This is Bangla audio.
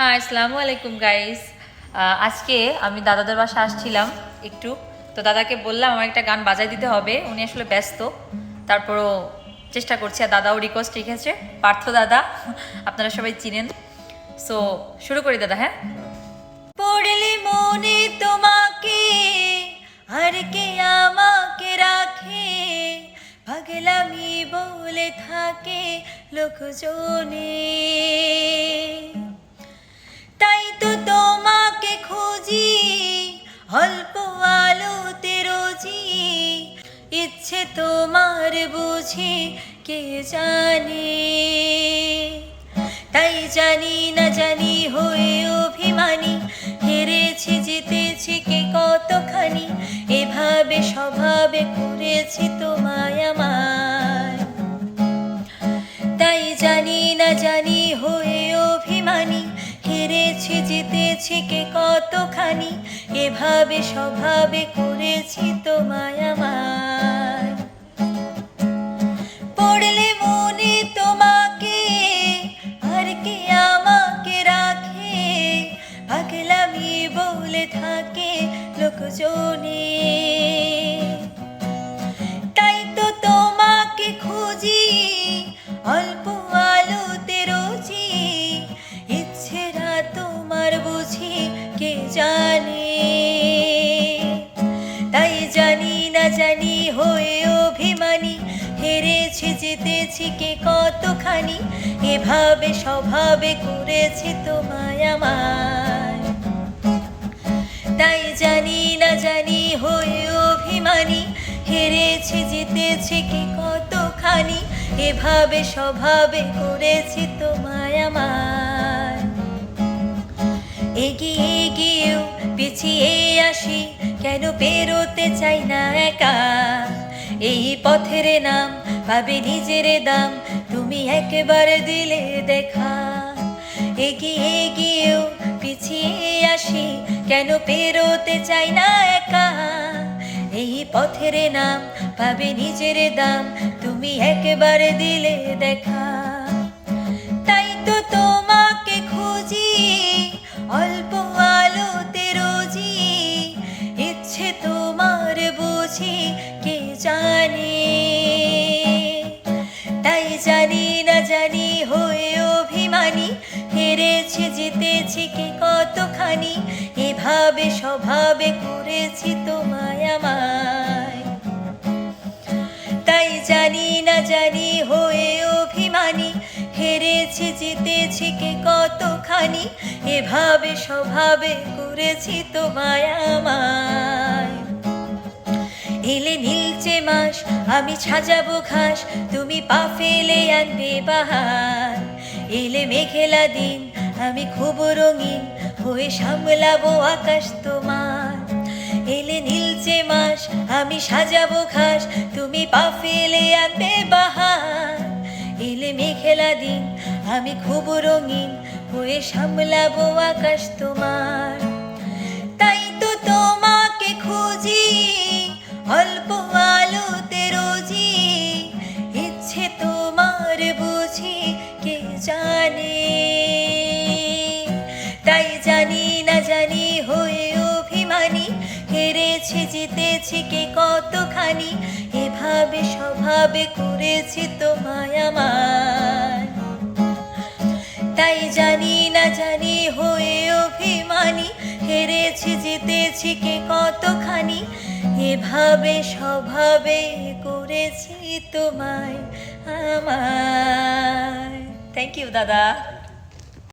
হ্যাঁ, আসসালামু আলাইকুম গাইস। আজকে আমি দাদাদের বাসায় আসছিলাম একটু, তো দাদাকে বললাম আমার একটা গান বাজাই দিতে হবে, উনি আসলে ব্যস্ত, তারপরও চেষ্টা করছি। আর দাদাও রিকোয়েস্ট রেখেছে, পার্থ দাদা, আপনারা সবাই চিনেন। সো শুরু করি দাদা। হ্যাঁ, পড়লে মনে তোমাকে আর কে আমাকে রাখে, পাগলামি বলে থাকে লোকজনে, তাই তো তোমাকে খুঁজি অল্প আলোতে রোজি, ইচ্ছে তোমার বুঝি কে জানে, তাই জানি না জানি হয়ে অভিমানী, হেরেছি জিতেছি কে কতখানি, এভাবে স্বভাবে করেছি তোমায় আমায়, তাই জানি না জানি হয়ে অভিমানী, হেরেছি জিতেছি কে কতখানি, এভাবে স্বভাবে করেছি তোমায় আমায়। পড়লে মনে তোমাকে আর কে আমাকে রাখে, পাগলামি বলে থাকে লোকজনে, তাই তো তোমাকে খুঁজি অল্প আলোতে রোজি, ইচ্ছেরা তোমার বুঝি কে জানে, তাই জানি না জানি হয়ে অভিমানী, হেরেছি জিতেছি কে কতখানি, এভাবে স্বভাবে করেছি তোমায় আমায়, তাই জানি না জানি হয়ে অভিমানী, হেরেছি জিতেছি কে কতখানি, এভাবে স্বভাবে করেছি তোমায় আমায়। এগিয়ে গিয়েও পিছিয়ে আসি, কেন পেরোতে চাই না একা, এই পথের নাম পাবে নিজের দাম, তুমি একবারে দিলে দেখা। এগিয়ে গিয়েও পিছিয়ে আসি, কেন পেরোতে চাই না একা, এই পথের নাম পাবে নিজের দাম, তুমি একবারে দিলে দেখা, তাই তো তোমাকে খুঁজি অল্প আলোতে রোজি, ইচ্ছে তোমার বুঝি কে জানে, তাই জানি না জানি হয়ে অভিমানী, হেরেছি জিতেছি কে কতখানি, এভাবে স্বভাবে করেছি তোমায় আমায়, তাই জানি না জানি হয়ে অভিমানী, হেরেছি জিতেছি কে কতখানি, এভাবে স্বভাবে করেছি তোমায় আমায়। এলে নীলচে মাস আমি সাজাবো ঘাস, তুমি পা ফেলে আনবে বাহার, এলে মেঘেলা দিন আমি খুব রঙিন হয়ে সামলাবো আকাশ তোমার, এলে নীলচে মাস আমি সাজাবো ঘাস, তুমি পা ফেলে আনবে বাহার, এলে মেঘেলা দিন আমি খুব রঙিন হয়ে সামলাবো আকাশ তোমার, তাই তো তোমাকে খুঁজি অল্প আলোতে রোজি, ইচ্ছে তোমার বুঝি কে জানে, তাই জানি না জানি হয়ে অভিমানী, হেরেছি জিতেছি কে কতখানি, এভাবে স্বভাবে করেছি তোমায় আমায়, তাই জানি না জানি হয়ে অভিমানী, হেরেছি জিতেছি কে কতখানি, এভাবে স্বভাবে করেছি তোমায় আমায়। থ্যাংক ইউ দাদা।